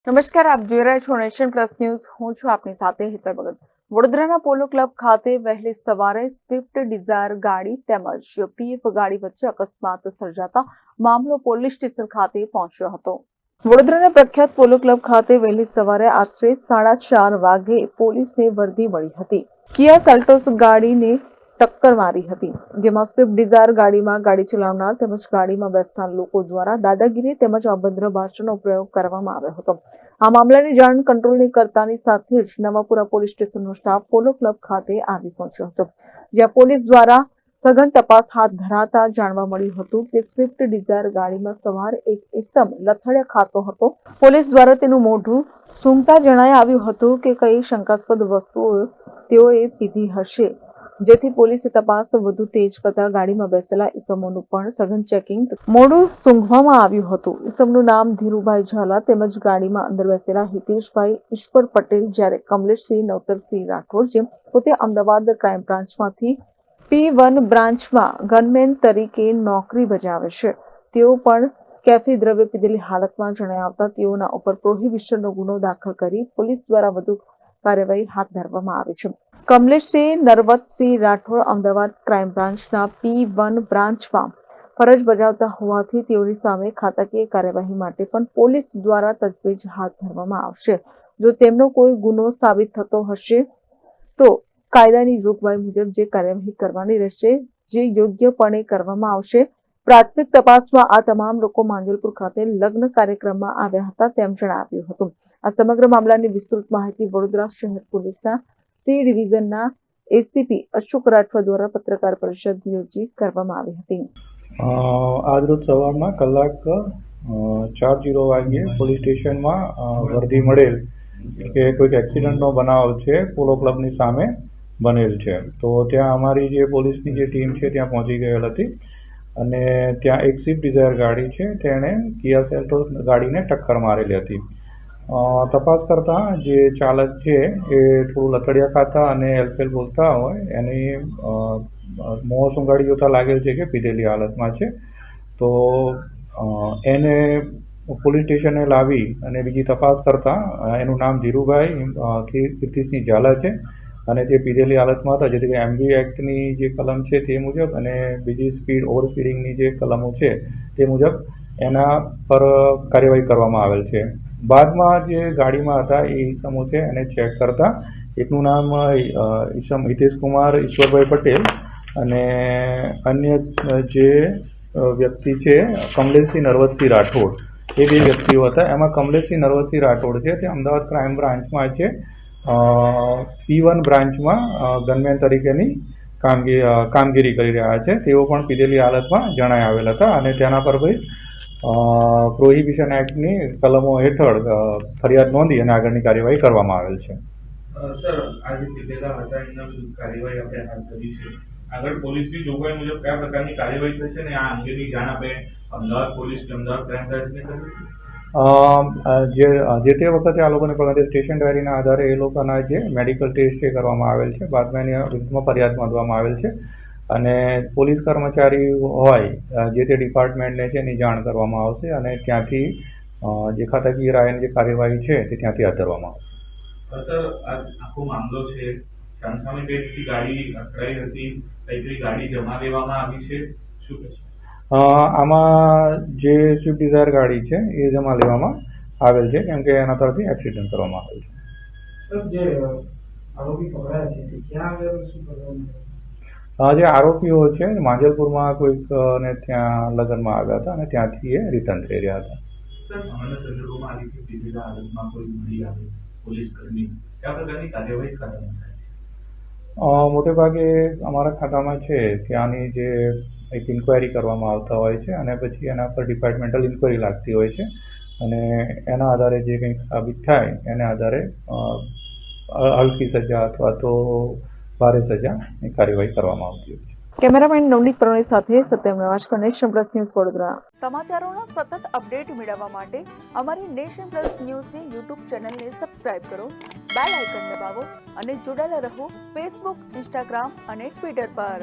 નમસ્કાર, આપ જોઈ રહ્યા છો નેશન પ્લસ ન્યૂઝ. હું છું આપની સાથે હેતલ ભગત. વડોદરાના પોલો ક્લબ ખાતે વહેલી સવારે સ્વિફ્ટ ડિઝાયર ગાડી તેમજ પીએફ ગાડી વચ્ચે અકસ્માત સર્જાતા મામલો પોલીસ સ્ટેશન ખાતે પહોંચ્યો હતો. વડોદરાના પ્રખ્યાત પોલો ક્લબ ખાતે વહેલી સવારે આશરે 4:30 વાગે પોલીસને વર્દી મળી હતી. કિયા સેલ્ટોસ ગાડીને ટક્કર મારી હતી, જેમાં સ્વિફ્ટ ડિઝાયર ગાડીમાં ગાડી ચલાવનાર તેમજ ગાડીમાં બેસનાર લોકો દ્વારા દાદાગીરી તેમજ અભદ્ર ભાષાનો પ્રયોગ કરવામાં આવ્યો હતો. આ મામલાની જાણ કંટ્રોલની કરતાની સાથે જ નવાપુરા પોલીસ સ્ટેશનનો સ્ટાફ પોલો ક્લબ ખાતે આવી પહોંચ્યો હતો, જ્યાં પોલીસ દ્વારા સઘન તપાસ હાથ ધરાતા જાણવા મળ્યું હતું કે સ્વિફ્ટ ડિઝાયર ગાડીમાં સવાર એક ઇસમ લથડિયા ખાતો હતો. પોલીસ દ્વારા તેનું મોઢું સૂંઘતા જણાઈ આવ્યું હતું કે કઈ શંકાસ્પદ વસ્તુઓ તેઓએ પીધી હશે, જેથી પોલીસે તપાસ વધુ તેજ કરતા ગાડીમાં બેસેલા ઇસમોનું પણ સઘન ચેકિંગ મોઢું સૂંઘવામાં આવ્યું હતું. ઇસમનું નામ ધીરુભાઈ ઝાલા તેમજ ગાડીમાં અંદર બેસેલા હિતેશભાઈ ઈશ્વર પટેલ, જ્યારે કમલેશસિંહ નવતરસિંહ રાઠોડ, જે પોતે અમદાવાદ ક્રાઇમ બ્રાન્ચમાંથી P1 બ્રાન્ચમાં ગનમેન તરીકે નોકરી બજાવે છે, તેઓ પણ કેફી દ્રવ્ય પીધેલી હાલતમાં જણાઈ આવતા તેઓના ઉપર પ્રોહિબિશનનો ગુનો દાખલ કરી પોલીસ દ્વારા વધુ કાર્યવાહી હાથ ધરવામાં આવી છે. કમલેશસિંહ નરવતસિંહ રાઠોડ અમદાવાદ ક્રાઇમ બ્રાન્ચના P1 બ્રાન્ચમાં ફરજ બજાવતા હોવાથી તેઓની સામે ખાતાકીય કાર્યવાહી માટે પણ પોલીસ દ્વારા તજવીજ હાથ ધરવામાં આવશે. જો તેમનો કોઈ ગુનો સાબિત થતો હશે તો કાયદાની જોગવાઈ મુજબ જે કાર્યવાહી કરવાની રહેશે, જે યોગ્યપણે કરવામાં આવશે. પ્રાથમિક તપાસમાં આ તમામ લોકો માંજલપુર ખાતે લગ્ન કાર્યક્રમમાં આવ્યા હતા તેમ જણાવ્યું હતું. આ સમગ્ર મામલાની વિસ્તૃત માહિતી વડોદરા શહેર પોલીસના સી ડિવિઝનના એસીપી અશોક રાઠવા દ્વારા પત્રકાર પરિષદ યોજી કરવામાં આવી હતી. આજરોજ સવારના કલાક 4:00 વાગ્યે પોલીસ સ્ટેશનમાં વર્દી મળેલ કે કોઈક એક્સિડન્ટનો બનાવ છે પોલો ક્લબની સામે બનેલ છે. તો ત્યાં અમારી જે પોલીસની જે ટીમ છે ત્યાં પહોંચી ગયેલ હતી અને ત્યાં એક સ્વિફ્ટ ડિઝાયર ગાડી છે તેણે કિયા સેલ્ટોસ ગાડીને ટક્કર મારેલી હતી. તપાસ કરતાં જે ચાલક છે એ થોડું લથડિયા ખાતા અને હેલફેલ બોલતા હોય, એની મોં સૂંઘાડી જોતા લાગેલ છે કે પીધેલી હાલતમાં છે. તો એને પોલીસ સ્ટેશને લાવી અને બીજી તપાસ કરતાં એનું નામ ધીરુભાઈ કીર્તિસિંહ ઝાલા છે અને તે પીધેલી હાલતમાં હતા, જેથી એમવી એક્ટની જે કલમ છે તે મુજબ અને બીજી ઓવર સ્પીડિંગની જે કલમો છે તે મુજબ એના પર કાર્યવાહી કરવામાં આવેલ છે. બાદમાં જે ગાડીમાં હતા એ ઈસમો છે એને ચેક કરતા એકનું નામ ઈસમ હિતેશકુમાર ઈશ્વરભાઈ પટેલ અને અન્ય જે વ્યક્તિ છે કમલેશસિંહ નરવતસિંહ રાઠોડ, એ બે વ્યક્તિઓ હતા. એમાં કમલેશસિંહ નરવતસિંહ રાઠોડ છે તે અમદાવાદ ક્રાઇમ બ્રાન્ચમાં છે, P1 બ્રાન્ચમાં ગનમેન તરીકેની કામગીરી કરી રહ્યા છે. તેઓ પણ પીધેલી હાલતમાં જણાઈ આવેલ હતા અને તેના પર ભાઈ પ્રોહિબિશન એક્ટની કલમો હેઠળ ફરિયાદ નોંધી અને આગળની કાર્યવાહી કરવામાં આવેલ છે. સર, આજે પીધેલા હતા એના કાર્યવાહી આપણે હાથ ધરી છે. આગળ પોલીસની જોગવાઈ મુજબ કયા પ્રકારની કાર્યવાહી થશે ને આ અંગેની જાણ આપણે અમદાવાદ પોલીસ કે અમદાવાદ ક્રાઇમ બ્રાન્ચને કરી? જે તે વખતે આ લોકોને સ્ટેશન ડાયરીના આધારે એ લોકોના જે મેડિકલ ટેસ્ટ એ કરવામાં આવેલ છે. બાદમાં એની વિરુદ્ધમાં ફરિયાદ નોંધવામાં આવેલ છે અને પોલીસ કર્મચારી હોય જે તે ડિપાર્ટમેન્ટને છે એની જાણ કરવામાં આવશે અને ત્યાંથી જે ખાતાકીય રાયની જે કાર્યવાહી છે તે ત્યાંથી હાથ ધરવામાં આવશે. સર, આ આખો મામલો છે સામસામે કઈ ગાડી અથડાઈ હતી, કઈ ગાડી જમા લેવામાં આવી છે, શું કહેશો? આમાં જે સ્વિફ્ટ ડિઝાયર ગાડી છે એ જમા લેવામાં આવેલ છે, કેમ કે એના તરફથી એક્સિડન્ટ કરવામાં આવેલ છે. જે આરોપી પકડાયા છે તે ક્યાં આગળ શું કરવાનું? જે આરોપીઓ છે માંજલપુરમાં કોઈક ને ત્યાં લગ્નમાં આવ્યા હતા અને ત્યાંથી એ રિટર્ન થઈ રહ્યા હતા. સર, સામાન્ય સંજોગોમાં આ રીતે પીધેલા હાલતમાં કોઈ મળી આવે પોલીસ કર્મી, કયા પ્રકારની કાર્યવાહી કરવામાં થાય? મોટે ભાગે અમારા ખાતામાં છે ત્યાંની જે એક ઇન્ક્વાયરી કરવામાં આવતા હોય છે અને પછી એના પર ડિપાર્ટમેન્ટલ ઇન્ક્વાયરી લાગતી હોય છે અને એના આધારે જે કંઈક સાબિત થાય એના આધારે હલકી સજા અથવા તો ભારે સજાની કાર્યવાહી કરવામાં આવતી હોય છે. કેમેરામેન નવનીત પ્રણય સાથે Satyam Navajkar, Nation Plus News Vadodara. સમાચારોના સતત અપડેટ મેળવવા માટે અમારી નેશન પ્લસ ન્યૂઝની યુટ્યુબ ચેનલને સબસ્ક્રાઇબ કરો, બેલ આઇકન દબાવો અને જોડાયેલા રહો ફેસબુક, ઇન્સ્ટાગ્રામ અને ટ્વિટર પર.